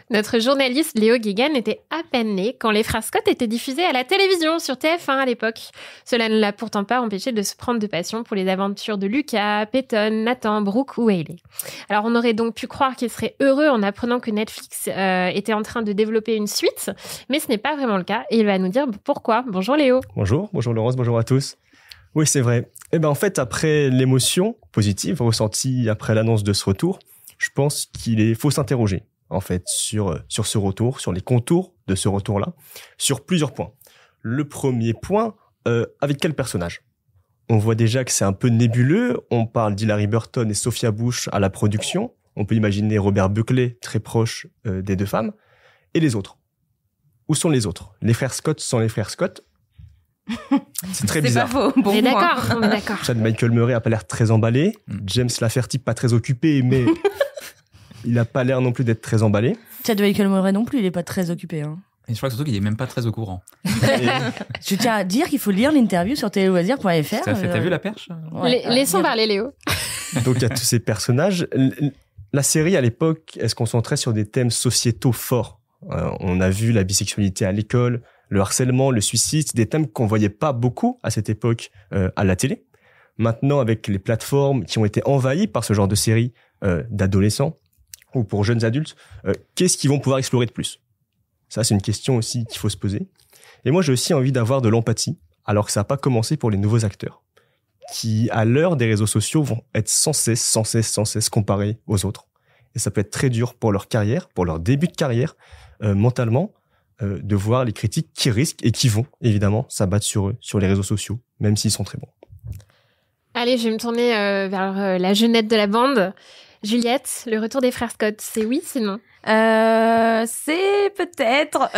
Notre journaliste Léo Guéguen était à peine né quand les Frères Scott étaient diffusés à la télévision sur TF1 à l'époque. Cela ne l'a pourtant pas empêché de se prendre de passion pour les aventures de Lucas, Peyton, Nathan, Brooke ou Hayley. Alors on aurait donc pu croire qu'il serait heureux en apprenant que Netflix était en train de développer une suite, mais ce n'est pas vraiment le cas et il va nous dire pourquoi. Bonjour Léo. Bonjour Laurence, bonjour à tous. Oui, c'est vrai. En fait, après l'émotion positive ressentie après l'annonce de ce retour, je pense qu'il faut s'interroger en fait sur ce retour, sur les contours de ce retour-là, sur plusieurs points. Le premier point, avec quel personnage ? On voit déjà que c'est un peu nébuleux. On parle d'Hilarie Burton et Sophia Bush à la production. On peut imaginer Robert Buckley, très proche des deux femmes. Et les autres ? Où sont les autres ? Les frères Scott sont les frères Scott. C'est très bizarre. C'est pas faux. On est d'accord. Chad Michael Murray a pas l'air très emballé. James Lafferty pas très occupé, mais il a pas l'air non plus d'être très emballé. Chad Michael Murray non plus, il est pas très occupé. Hein. Et je crois que surtout qu'il est même pas très au courant. Je tiens à dire qu'il faut lire l'interview sur téléloisirs.fr. T'as vu la perche ? Laissons parler Léo. Donc il y a tous ces personnages. La série à l'époque, elle se concentrait sur des thèmes sociétaux forts. On a vu la bisexualité à l'école, le harcèlement, le suicide, des thèmes qu'on voyait pas beaucoup à cette époque à la télé. Maintenant, avec les plateformes qui ont été envahies par ce genre de séries d'adolescents ou pour jeunes adultes, qu'est-ce qu'ils vont pouvoir explorer de plus ? Ça, c'est une question aussi qu'il faut se poser. Et moi, j'ai aussi envie d'avoir de l'empathie, alors que ça n'a pas commencé pour les nouveaux acteurs, qui, à l'heure des réseaux sociaux, vont être sans cesse comparés aux autres. Et ça peut être très dur pour leur carrière, pour leur début de carrière, mentalement, de voir les critiques qui risquent et qui vont, évidemment, s'abattre sur eux, sur les réseaux sociaux, même s'ils sont très bons. Allez, je vais me tourner vers la jeunette de la bande. Juliette, le retour des frères Scott, c'est oui, c'est non ? C'est peut-être...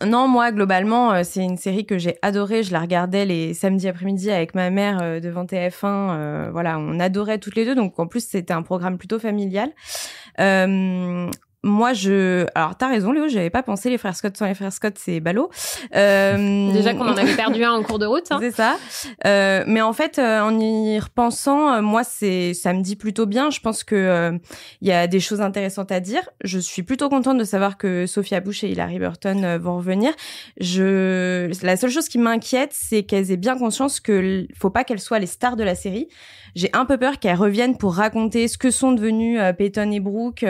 Non, moi, globalement, c'est une série que j'ai adorée. Je la regardais les samedis après-midi avec ma mère devant TF1. Voilà, on adorait toutes les deux. Donc, en plus, c'était un programme plutôt familial. Moi, alors t'as raison, Léo, j'avais pas pensé les frères Scott sans les frères Scott, c'est ballot. Déjà qu'on en avait perdu un en cours de route. Hein. C'est ça. Mais en fait, en y repensant, moi, ça me dit plutôt bien. Je pense que il y a des choses intéressantes à dire. Je suis plutôt contente de savoir que Sophia Bush et Hilarie Burton vont revenir. La seule chose qui m'inquiète, c'est qu'elles aient bien conscience que faut pas qu'elles soient les stars de la série. J'ai un peu peur qu'elles reviennent pour raconter ce que sont devenus Peyton et Brooke.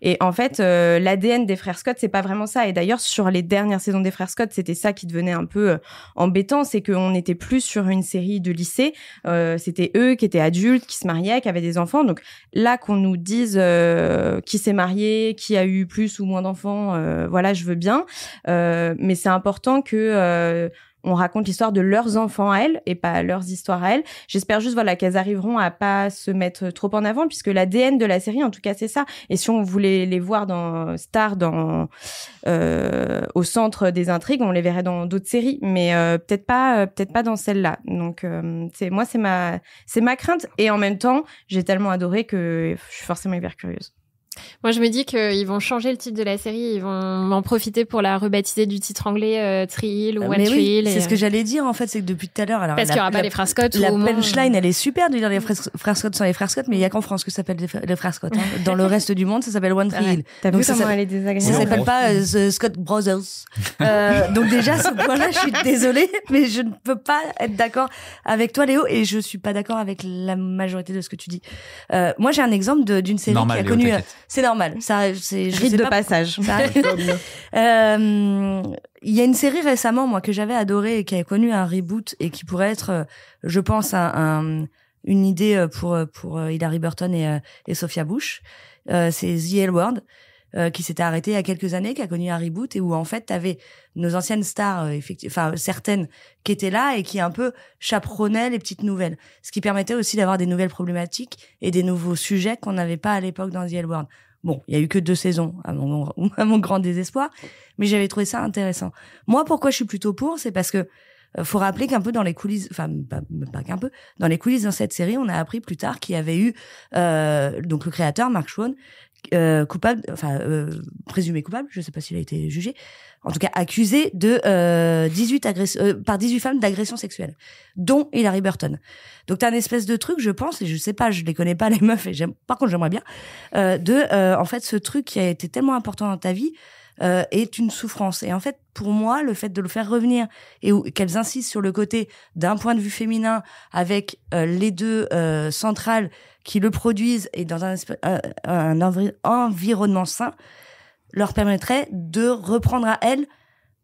Et en fait, l'ADN des frères Scott, c'est pas vraiment ça. Et d'ailleurs, sur les dernières saisons des frères Scott, c'était ça qui devenait un peu embêtant, c'est qu'on n'était plus sur une série de lycée. C'était eux qui étaient adultes, qui se mariaient, qui avaient des enfants. Donc là, qu'on nous dise qui s'est marié, qui a eu plus ou moins d'enfants, voilà, je veux bien. Mais c'est important que on raconte l'histoire de leurs enfants à elles et pas leurs histoires à elles. J'espère juste qu'elles arriveront à pas se mettre trop en avant, puisque l'ADN de la série, en tout cas, c'est ça. Et si on voulait les voir dans au centre des intrigues, on les verrait dans d'autres séries, mais peut-être pas dans celle-là. Donc c'est ma crainte. Et en même temps, j'ai tellement adoré que je suis forcément hyper curieuse. Moi, je me dis qu'ils vont changer le titre de la série, ils vont en profiter pour la rebaptiser du titre anglais Tree Hill ou One Tree Hill. C'est ce que j'allais dire, en fait, c'est que depuis tout à l'heure... Alors, parce qu'il n'y aura pas les frères Scott. La punchline, elle est super de dire les frères Scott sont les frères Scott, mais il n'y a qu'en France que ça s'appelle les frères Scott. Hein. Dans le reste du monde, ça s'appelle One Tree Hill. T'as vu comment elle est désagréable. Ça s'appelle pas The Scott Brothers. Donc déjà, ce point-là, je suis désolée, mais je ne peux pas être d'accord avec toi, Léo, et je suis pas d'accord avec la majorité de ce que tu dis. Moi, j'ai un exemple d'une série qui a connu... C'est normal. C'est rite de passage. Il y a une série récemment, moi, que j'avais adorée et qui a connu un reboot et qui pourrait être, je pense, une idée pour Hilarie Burton et Sophia Bush. C'est The L Word, qui s'était arrêté il y a quelques années, qui a connu un reboot et où en fait t'avais nos anciennes stars, certaines qui étaient là et qui un peu chaperonnaient les petites nouvelles. Ce qui permettait aussi d'avoir des nouvelles problématiques et des nouveaux sujets qu'on n'avait pas à l'époque dans The L Word. Bon, il y a eu que 2 saisons, à mon grand désespoir, mais j'avais trouvé ça intéressant. Moi, pourquoi je suis plutôt pour, c'est parce que faut rappeler qu'un peu dans les coulisses, pas qu'un peu, dans les coulisses dans cette série, on a appris plus tard qu'il y avait eu donc le créateur Mark Schwahn coupable, présumé coupable, je sais pas s'il a été jugé, en tout cas accusé de 18 femmes d'agression sexuelle, dont Hilary Burton. Donc t'as un espèce de truc, je pense, et je sais pas, je les connais pas les meufs, et par contre j'aimerais bien, en fait ce truc qui a été tellement important dans ta vie est une souffrance. Et en fait, pour moi, le fait de le faire revenir et qu'elles insistent sur le côté d'un point de vue féminin avec les deux centrales qui le produisent et dans un environnement sain, leur permettrait de reprendre à elles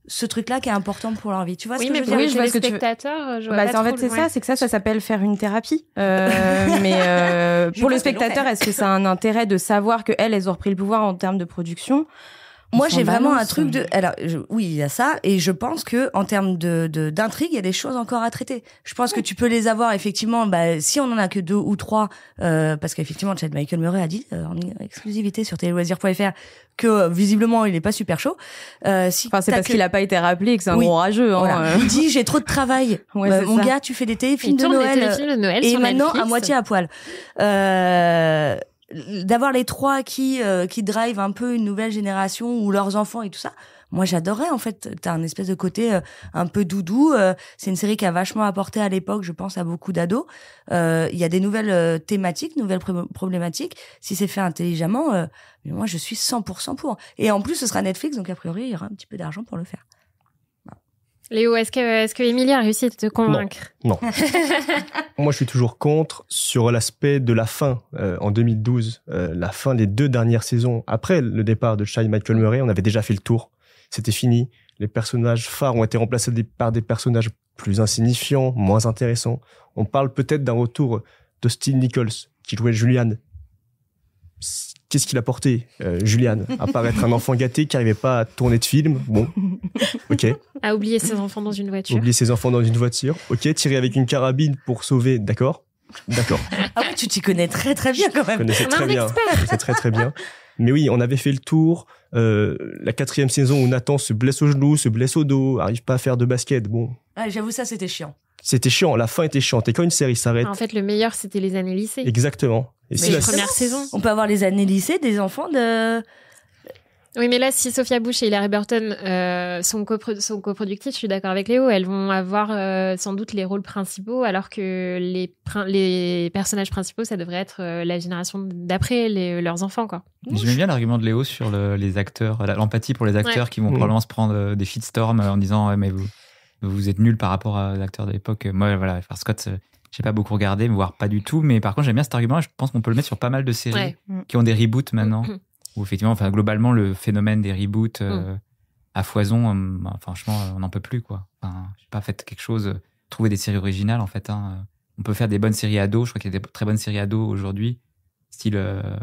ce truc-là qui est important pour leur vie. Tu vois ce que je veux dire? Oui, je vois ce que tu veux. spectateurs, je vois Bah, pas en fait, trop c'est le- ça, c'est que ça s'appelle faire une thérapie. Mais pour le pense que l'on spectateur, fait. est-ce que ça a un intérêt de savoir que elles ont repris le pouvoir en termes de production? Moi, On s'en j'ai vraiment un balance. truc de. Alors, oui, il y a ça, et je pense que en termes d'intrigue, il y a des choses encore à traiter. Je pense que tu peux les avoir effectivement. Bah, si on en a que 2 ou 3, parce qu'effectivement, Chad Michael Murray a dit en exclusivité sur téléloisirs.fr que visiblement, il est pas super chaud. Si Enfin, c'est t'as parce qu'il a pas été rappelé et que c'est un Oui. gros rageux. Hein, Voilà. Il dit j'ai trop de travail. Ouais, c'est Mon ça. gars, tu fais des téléfilms Il de tourne des Noël. téléfilms de Noël Et sur maintenant Netflix. à moitié à poil. D'avoir les 3 qui drive un peu une nouvelle génération ou leurs enfants et tout ça. Moi, j'adorais, en fait. T'as un espèce de côté un peu doudou. C'est une série qui a vachement apporté à l'époque, je pense, à beaucoup d'ados. Il y a des nouvelles thématiques, nouvelles problématiques. Si c'est fait intelligemment, mais moi, je suis 100% pour. Et en plus, ce sera Netflix, donc a priori, il y aura un petit peu d'argent pour le faire. Léo, est-ce que Émilie a réussi à te convaincre? Non. Moi, je suis toujours contre sur l'aspect de la fin. En 2012, la fin des 2 dernières saisons, après le départ de Chad Michael Murray, on avait déjà fait le tour. C'était fini. Les personnages phares ont été remplacés par des personnages plus insignifiants, moins intéressants. On parle peut-être d'un retour de Steve Nichols, qui jouait Julian. Qu'est-ce qu'il a porté, Julian? À part être un enfant gâté qui n'arrivait pas à tourner de film. Bon, ok. À oublier ses enfants dans une voiture. Oublier ses enfants dans une voiture. Ok, tirer avec une carabine pour sauver. D'accord. Ah oui, tu t'y connais très très bien quand Je même. connaissais On a très un bien. expert. Je sais très bien. Mais oui, on avait fait le tour. La 4e saison où Nathan se blesse au genou, se blesse au dos, arrive pas à faire de basket. Bon, Ah, j'avoue, ça, c'était chiant. c'était chiant. La fin était chiante. Et quand une série s'arrête, En fait, le meilleur, c'était les années lycée. exactement. Et si les la premières saisons. On peut avoir les années lycée des enfants de... Oui, mais là, si Sophia Bush et Hilary Burton sont coproductrices, je suis d'accord avec Léo, elles vont avoir sans doute les rôles principaux, alors que les personnages principaux, ça devrait être la génération d'après, leurs enfants, quoi. J'aime bien l'argument de Léo sur les acteurs, l'empathie pour les acteurs Ouais. qui vont probablement se prendre des shitstorms en disant ouais, mais vous êtes nuls par rapport aux acteurs de l'époque. Moi, voilà, Farrah Scott, j'ai pas beaucoup regardé, voire pas du tout. Mais par contre, j'aime bien cet argument et je pense qu'on peut le mettre sur pas mal de séries Ouais. qui ont des reboots maintenant. Mhm. Où effectivement, enfin, globalement, le phénomène des reboots à foison, franchement, on n'en peut plus, quoi. Enfin, j'ai pas fait quelque chose, trouver des séries originales, en fait. Hein. On peut faire des bonnes séries ados. Je crois qu'il y a des très bonnes séries ados aujourd'hui, style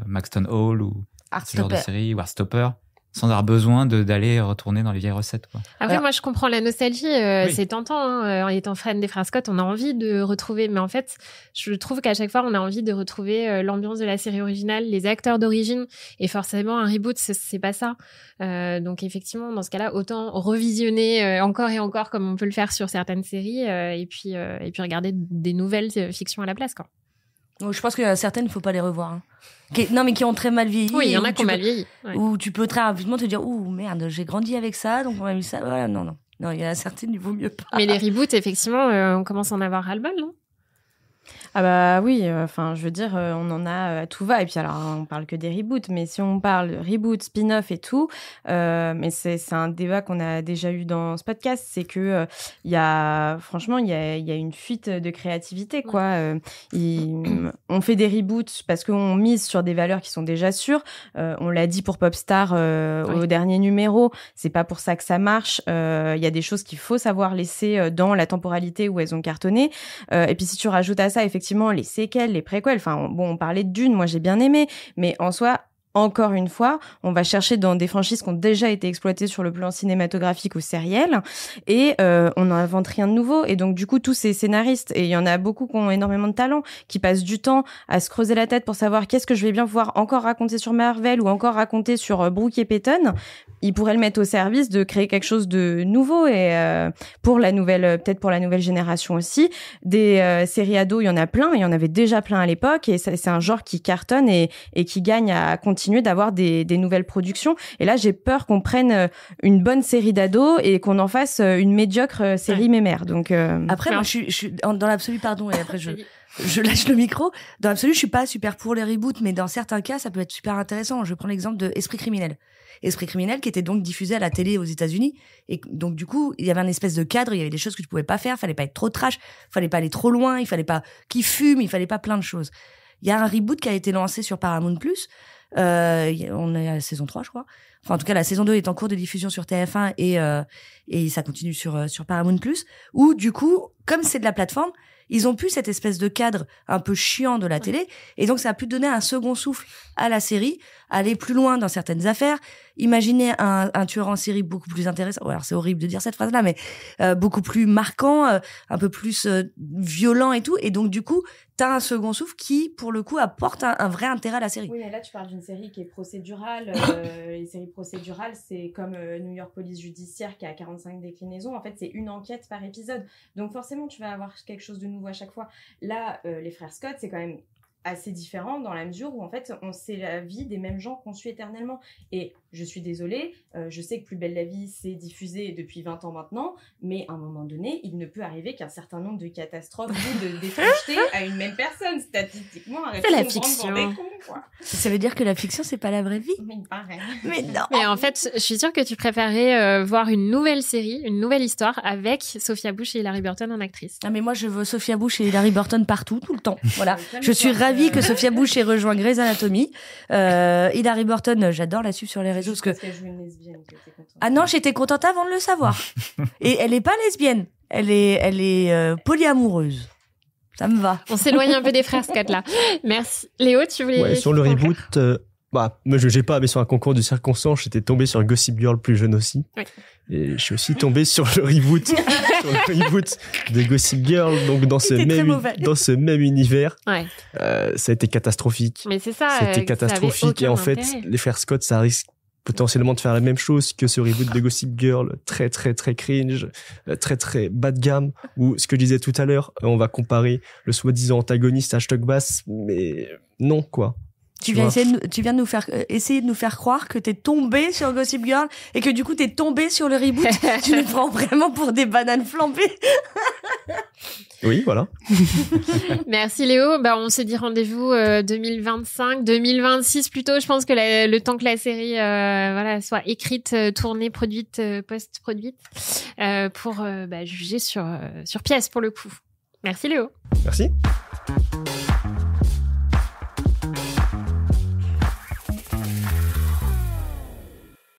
Maxton Hall ou ce genre de série, ou Heartstopper, sans avoir besoin d'aller retourner dans les vieilles recettes, quoi. Après, Alors- moi, je comprends la nostalgie. Oui. C'est tentant. Hein. En étant fan des Frères Scott, on a envie de retrouver. Mais en fait, je trouve qu'à chaque fois, on a envie de retrouver l'ambiance de la série originale, les acteurs d'origine. Et forcément, un reboot, c'est pas ça. Donc, effectivement, dans ce cas-là, autant revisionner encore et encore, comme on peut le faire sur certaines séries, et puis regarder des nouvelles fictions à la place, quoi. Donc, je pense qu'il y en a certaines, il ne faut pas les revoir. Hein. Non, mais qui ont très mal vieilli. Oui, il y en et a où qui ont mal vieilli. Ouais. Où tu peux très rapidement te dire, ouh, merde, j'ai grandi avec ça, donc on m'a mis ça. Voilà, non. Non, il y en a certaines, il vaut mieux pas. Mais les reboots, effectivement, on commence à en avoir ras-le-bol, non? Ah bah oui, enfin je veux dire, on en a à tout va. Et puis alors, on parle que des reboots, mais si on parle reboot, spin-off et tout, mais c'est un débat qu'on a déjà eu dans ce podcast, c'est que il y a une fuite de créativité, quoi. On fait des reboots parce qu'on mise sur des valeurs qui sont déjà sûres. On l'a dit pour Popstar au dernier numéro, c'est pas pour ça que ça marche. Il y a des choses qu'il faut savoir laisser dans la temporalité où elles ont cartonné. Et puis si tu rajoutes à ça effectivement les séquelles, les préquels, enfin bon, on parlait de Dune, moi j'ai bien aimé, mais en soi, encore une fois, on va chercher dans des franchises qui ont déjà été exploitées sur le plan cinématographique ou sériel, et on n'invente rien de nouveau. Et donc du coup, tous ces scénaristes, et il y en a beaucoup qui ont énormément de talent, qui passent du temps à se creuser la tête pour savoir qu'est-ce que je vais bien pouvoir encore raconter sur Marvel ou encore raconter sur Brooke et Peyton, ils pourraient le mettre au service de créer quelque chose de nouveau, et pour la nouvelle, peut-être pour la nouvelle génération aussi. Des séries ados, il y en a plein, il y en avait déjà plein à l'époque, et c'est un genre qui cartonne et qui gagne à continuer continuer d'avoir des nouvelles productions. Et là, j'ai peur qu'on prenne une bonne série d'ados et qu'on en fasse une médiocre série mémère. Donc après, moi, je suis dans l'absolu, pardon, et après je lâche le micro. Dans l'absolu, je suis pas super pour les reboots, mais dans certains cas, ça peut être super intéressant. Je prends l'exemple de Esprit criminel. Esprit criminel qui était donc diffusé à la télé aux États-Unis. Et donc, du coup, il y avait un espèce de cadre, il y avait des choses que tu pouvais pas faire, fallait pas être trop trash, fallait pas aller trop loin, il fallait pas qu'il fume, il fallait pas plein de choses. Il y a un reboot qui a été lancé sur Paramount+. On est à la saison 3, je crois. Enfin, en tout cas, la saison 2 est en cours de diffusion sur TF1 et ça continue sur Paramount+, où, du coup, comme c'est de la plateforme, ils ont plus cette espèce de cadre un peu chiant de la télé. Et donc, ça a pu donner un second souffle à la série, aller plus loin dans certaines affaires. Imaginez un tueur en série beaucoup plus intéressant. Alors, c'est horrible de dire cette phrase-là, mais beaucoup plus marquant, un peu plus violent et tout. Et donc, du coup, t'as un second souffle qui, pour le coup, apporte un vrai intérêt à la série. Oui, mais là, tu parles d'une série qui est procédurale. Les séries procédurales, c'est comme New York Police Judiciaire qui a 45 déclinaisons. En fait, c'est une enquête par épisode. Donc, forcément, tu vas avoir quelque chose de nouveau à chaque fois. Là, les frères Scott, c'est quand même assez différent dans la mesure où en fait c'est la vie des mêmes gens qu'on suit éternellement et je suis désolée, je sais que Plus belle la vie c'est diffusé depuis 20 ans maintenant, mais à un moment donné il ne peut arriver qu'un certain nombre de catastrophes ou de défraîchetés à une même personne statistiquement. C'est la fiction. Ça veut dire que la fiction c'est pas la vraie vie? Mais il paraît. Mais non. Mais en fait, je suis sûre que tu préférerais voir une nouvelle série, une nouvelle histoire avec Sophia Bush et Hilary Burton en actrice. Ah mais moi je veux Sophia Bush et Hilary Burton partout, tout le temps. Voilà. Je suis ravie que Sophia Bush ait rejoint Grey's Anatomy. Hilary Burton, j'adore la suivre sur les réseaux parce que. Qu'elle joue une lesbienne, que t'es contente. Ah non, j'étais contente avant de le savoir. Et elle est pas lesbienne. Elle est polyamoureuse. Ça me va. On s'éloigne un peu des frères Scott là. Merci. Léo, tu voulais. Ouais, sur le reboot, moi je n'ai pas, mais sur un concours de circonstances, j'étais tombé sur Gossip Girl plus jeune aussi. Oui. Et je suis aussi tombé sur le reboot, de Gossip Girl, donc dans ce même univers. Ouais. Ça a été catastrophique. Mais c'est ça. C'était catastrophique. Et en fait, les frères Scott, ça risque potentiellement de faire la même chose que ce reboot de Gossip Girl, très très très cringe, très très bas de gamme, ou ce que je disais tout à l'heure, on va comparer le soi-disant antagoniste à Stock Bass, mais non quoi. Tu viens de nous faire essayer de nous faire croire que t'es tombé sur Gossip Girl et que du coup t'es tombé sur le reboot. Tu nous prends vraiment pour des bananes flambées. Oui, voilà. Merci Léo. On se dit rendez-vous 2025, 2026 plutôt. Je pense que le temps que la série soit écrite, tournée, produite, post-produite, pour juger sur pièce pour le coup. Merci Léo. Merci.